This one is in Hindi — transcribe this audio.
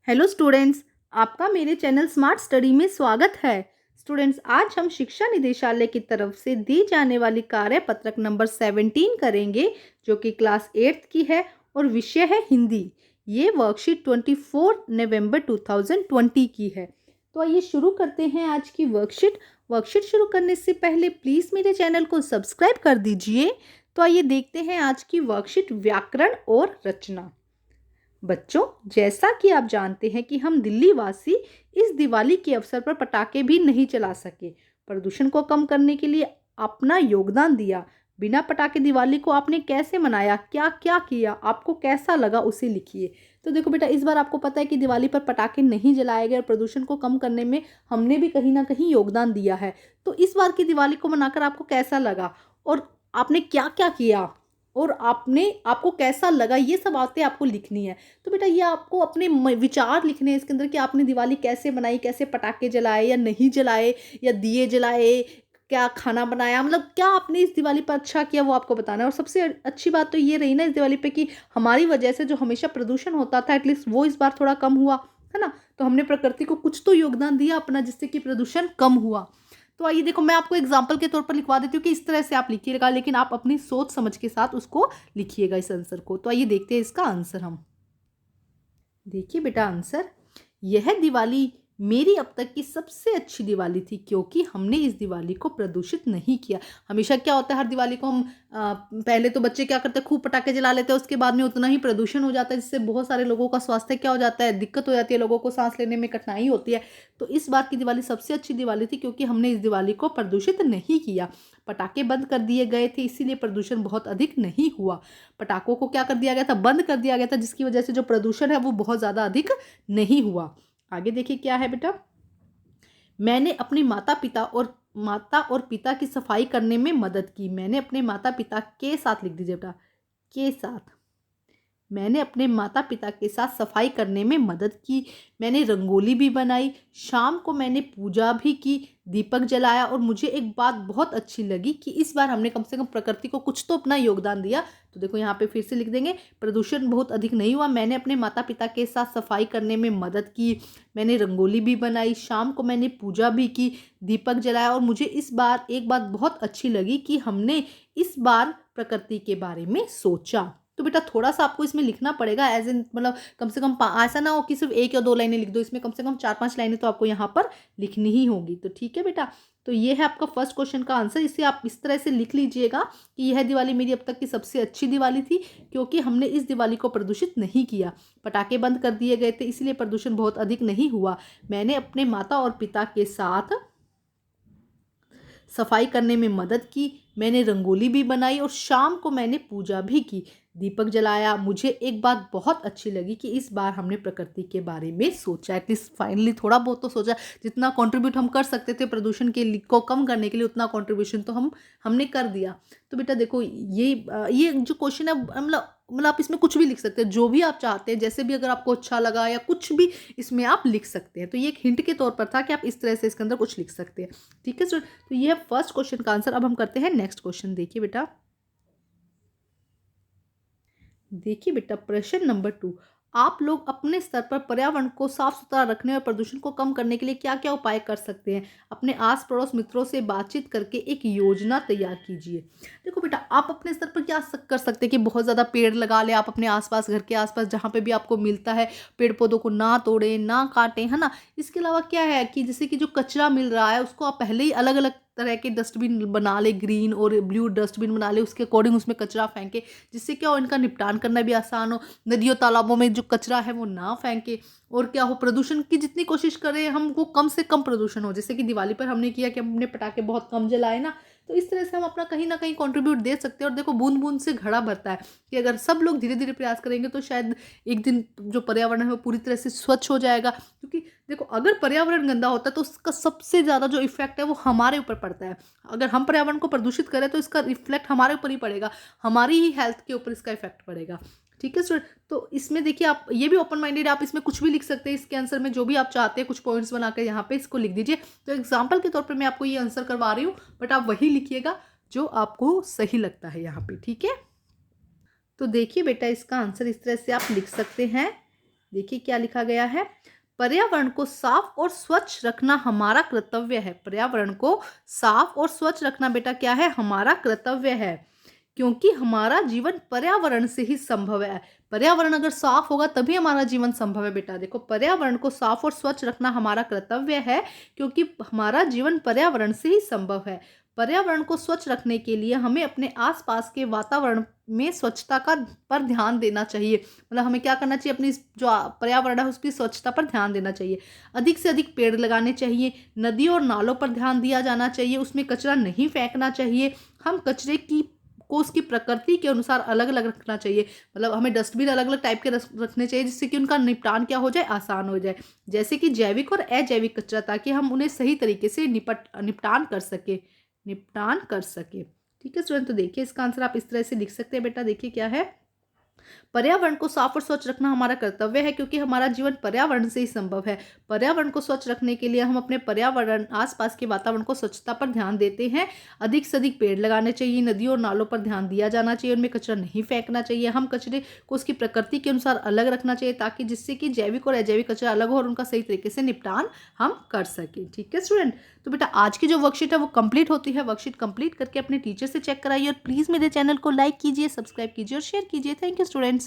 हेलो स्टूडेंट्स, आपका मेरे चैनल स्मार्ट स्टडी में स्वागत है। स्टूडेंट्स, आज हम शिक्षा निदेशालय की तरफ से दी जाने वाली कार्यपत्रक नंबर 17 करेंगे, जो कि क्लास 8th की है और विषय है हिंदी। ये वर्कशीट 24 नवंबर 2020 की है। तो आइए शुरू करते हैं आज की वर्कशीट शुरू करने से पहले प्लीज़ मेरे चैनल को सब्सक्राइब कर दीजिए। तो आइए देखते हैं आज की वर्कशीट, व्याकरण और रचना। बच्चों, जैसा कि आप जानते हैं कि हम दिल्ली वासी इस दिवाली के अवसर पर पटाखे भी नहीं चला सके। प्रदूषण को कम करने के लिए अपना योगदान दिया। बिना पटाखे दिवाली को आपने कैसे मनाया, क्या क्या किया, आपको कैसा लगा, उसे लिखिए। तो देखो बेटा, इस बार आपको पता है कि दिवाली पर पटाखे नहीं जलाए गए और प्रदूषण को कम करने में हमने भी कहीं ना कहीं योगदान दिया है। तो इस बार की दिवाली को मनाकर आपको कैसा लगा और आपने क्या क्या किया और आपको कैसा लगा, ये सब बातें आपको लिखनी है। तो बेटा, ये आपको अपने विचार लिखने हैं इसके अंदर कि आपने दिवाली कैसे मनाई, कैसे पटाखे जलाए या नहीं जलाए, या दिए जलाए, क्या खाना बनाया, मतलब क्या आपने इस दिवाली पर अच्छा किया वो आपको बताना है। और सबसे अच्छी बात तो ये रही ना इस दिवाली पे कि हमारी वजह से जो हमेशा प्रदूषण होता था, एटलीस्ट वो इस बार थोड़ा कम हुआ, है ना। तो हमने प्रकृति को कुछ तो योगदान दिया अपना, जिससे कि प्रदूषण कम हुआ। तो आइए देखो, मैं आपको एग्जाम्पल के तौर पर लिखवा देती हूँ कि इस तरह से आप लिखिएगा, लेकिन आप अपनी सोच समझ के साथ उसको लिखिएगा इस आंसर को। तो आइए देखते हैं इसका आंसर हम। देखिए बेटा, आंसर, यह दिवाली मेरी अब तक की सबसे अच्छी दिवाली थी, क्योंकि हमने इस दिवाली को प्रदूषित नहीं किया। हमेशा क्या होता है, हर दिवाली को हम पहले तो बच्चे क्या करते हैं, खूब पटाखे जला लेते हैं, उसके बाद में उतना ही प्रदूषण हो जाता है, जिससे बहुत सारे लोगों का स्वास्थ्य क्या हो जाता है, दिक्कत हो जाती है, लोगों को सांस लेने में कठिनाई होती है। तो इस बार की दिवाली सबसे अच्छी दिवाली थी, क्योंकि हमने इस दिवाली को प्रदूषित नहीं किया। पटाखे बंद कर दिए गए थे, इसीलिए प्रदूषण बहुत अधिक नहीं हुआ। पटाखों को क्या कर दिया गया था, बंद कर दिया गया था, जिसकी वजह से जो प्रदूषण है वो बहुत ज़्यादा अधिक नहीं हुआ। आगे देखिए क्या है बेटा, मैंने अपने माता और पिता की सफाई करने में मदद की। मैंने अपने माता पिता के साथ लिख दीजिए बेटा, के साथ। मैंने अपने माता पिता के साथ सफाई करने में मदद की। मैंने रंगोली भी बनाई। शाम को मैंने पूजा भी की, दीपक जलाया। और मुझे एक बात बहुत अच्छी लगी कि इस बार हमने कम से कम प्रकृति को कुछ तो अपना योगदान दिया। तो देखो यहाँ पे फिर से लिख देंगे, प्रदूषण बहुत अधिक नहीं हुआ। मैंने अपने माता पिता के साथ सफाई करने में मदद की। मैंने रंगोली भी बनाई। शाम को मैंने पूजा भी की, दीपक जलाया। और मुझे इस बार एक बात बहुत अच्छी लगी कि हमने इस बार प्रकृति के बारे में सोचा। तो बेटा, थोड़ा सा आपको इसमें लिखना पड़ेगा, एज इन मतलब कम से कम ऐसा ना हो कि सिर्फ एक या दो लाइनें लिख दो, इसमें कम से कम 4-5 लाइनें तो आपको यहाँ पर लिखनी ही होगी। तो ठीक है बेटा, तो ये है आपका फर्स्ट क्वेश्चन का आंसर। इसे आप इस तरह से लिख लीजिएगा कि यह दिवाली मेरी अब तक की सबसे अच्छी दिवाली थी, क्योंकि हमने इस दिवाली को प्रदूषित नहीं किया। पटाखे बंद कर दिए गए थे, इसलिए प्रदूषण बहुत अधिक नहीं हुआ। मैंने अपने माता और पिता के साथ सफाई करने में मदद की। मैंने रंगोली भी बनाई और शाम को मैंने पूजा भी की, दीपक जलाया। मुझे एक बात बहुत अच्छी लगी कि इस बार हमने प्रकृति के बारे में सोचा, एटलीस्ट फाइनली थोड़ा बहुत तो सोचा। जितना कंट्रीब्यूट हम कर सकते थे प्रदूषण के को कम करने के लिए, उतना कंट्रीब्यूशन तो हमने कर दिया। तो बेटा देखो, ये जो क्वेश्चन है, मतलब आप इसमें कुछ भी लिख सकते हैं, जो भी आप चाहते हैं, जैसे भी अगर आपको अच्छा लगा या कुछ भी इसमें आप लिख सकते हैं। तो ये एक हिंट के तौर पर था कि आप इस तरह से इसके अंदर कुछ लिख सकते हैं। ठीक है सर, तो ये है फर्स्ट क्वेश्चन का आंसर। अब हम करते हैं नेक्स्ट क्वेश्चन। देखिए बेटा, प्रश्न नंबर 2, आप लोग अपने स्तर पर पर्यावरण को साफ सुथरा रखने और प्रदूषण को कम करने के लिए क्या क्या उपाय कर सकते हैं। अपने आस पड़ोस मित्रों से बातचीत करके एक योजना तैयार कीजिए। देखो बेटा, आप अपने स्तर पर क्या कर सकते हैं कि बहुत ज़्यादा पेड़ लगा ले। आप अपने आसपास, घर के आसपास जहाँ पे भी आपको मिलता है, पेड़ पौधों को ना तोड़ें, ना काटें, है ना। इसके अलावा क्या है कि जैसे कि जो कचरा मिल रहा है, उसको आप पहले ही अलग अलग तरह के डस्टबिन बना ले, ग्रीन और ब्लू डस्टबिन बना ले, उसके अकॉर्डिंग उसमें कचरा फेंके, जिससे क्या हो, इनका निपटान करना भी आसान हो। नदियों तालाबों में जो कचरा है वो ना फेंके। और क्या हो, प्रदूषण की जितनी कोशिश करें हम, वो कम से कम प्रदूषण हो। जैसे कि दिवाली पर हमने किया कि हमने पटाखे बहुत कम जलाए ना। तो इस तरह से हम अपना कहीं ना कहीं कंट्रीब्यूट दे सकते हैं। और देखो, बूंद बूंद से घड़ा भरता है, कि अगर सब लोग धीरे धीरे प्रयास करेंगे तो शायद एक दिन जो पर्यावरण है वो पूरी तरह से स्वच्छ हो जाएगा। क्योंकि देखो, अगर पर्यावरण गंदा होता है तो उसका सबसे ज़्यादा जो इफेक्ट है वो हमारे ऊपर पड़ता है। अगर हम पर्यावरण को प्रदूषित करें तो इसका रिफ्लेक्ट हमारे ऊपर ही पड़ेगा, हमारी ही हेल्थ के ऊपर इसका इफेक्ट पड़ेगा। ठीक है सर, तो इसमें देखिए, आप ये भी ओपन माइंडेड, आप इसमें कुछ भी लिख सकते हैं। इसके आंसर में जो भी आप चाहते हैं, कुछ पॉइंट्स बनाकर यहाँ पे इसको लिख दीजिए। तो एग्जाम्पल के तौर पर मैं आपको ये आंसर करवा रही हूँ, बट आप वही लिखिएगा जो आपको सही लगता है यहाँ पे। ठीक है, तो देखिए बेटा, इसका आंसर इस तरह से आप लिख सकते हैं देखिए क्या लिखा गया है, पर्यावरण को साफ और स्वच्छ रखना हमारा कर्तव्य है। पर्यावरण को साफ और स्वच्छ रखना बेटा क्या है, हमारा कर्तव्य है, क्योंकि हमारा जीवन पर्यावरण से ही संभव है। पर्यावरण अगर साफ होगा तभी हमारा जीवन संभव है बेटा। देखो, पर्यावरण को साफ और स्वच्छ रखना हमारा कर्तव्य है, क्योंकि हमारा जीवन पर्यावरण से ही संभव है। पर्यावरण को स्वच्छ रखने के लिए हमें अपने आसपास के वातावरण में स्वच्छता का पर ध्यान देना चाहिए। मतलब हमें क्या करना चाहिए, अपनी जो पर्यावरण है उसकी स्वच्छता पर ध्यान देना चाहिए। अधिक से अधिक पेड़ लगाने चाहिए, नदियों और नालों पर ध्यान दिया जाना चाहिए, उसमें कचरा नहीं फेंकना चाहिए। हम कचरे को उसकी प्रकृति के अनुसार अलग अलग रखना चाहिए। मतलब हमें डस्टबिन अलग अलग टाइप के रखने चाहिए, जिससे कि उनका निपटान क्या हो जाए, आसान हो जाए। जैसे कि जैविक और अजैविक कचरा, ताकि हम उन्हें सही तरीके से निपटान कर सके। ठीक है स्टूडेंट, तो देखिए इसका आंसर आप इस तरह से लिख सकते हैं बेटा। देखिए क्या है, पर्यावरण को साफ और स्वच्छ रखना हमारा कर्तव्य है, क्योंकि हमारा जीवन पर्यावरण से ही संभव है। पर्यावरण को स्वच्छ रखने के लिए हम अपने पर्यावरण, आसपास के वातावरण को स्वच्छता पर ध्यान देते हैं। अधिक से अधिक पेड़ लगाने चाहिए, नदियों और नालों पर ध्यान दिया जाना चाहिए, उनमें कचरा नहीं फेंकना चाहिए। हम कचरे को उसकी प्रकृति के अनुसार अलग रखना चाहिए, ताकि जिससे कि जैविक और अजैविक कचरा अलग हो और उनका सही तरीके से निपटान हम कर सकें। ठीक है स्टूडेंट, तो बेटा आज की जो वर्कशीट है वो कंप्लीट होती है। वर्कशीट कंप्लीट करके अपने टीचर से चेक कराइए, और प्लीज़ मेरे चैनल को लाइक कीजिए, सब्सक्राइब कीजिए और शेयर कीजिए। Thank you students.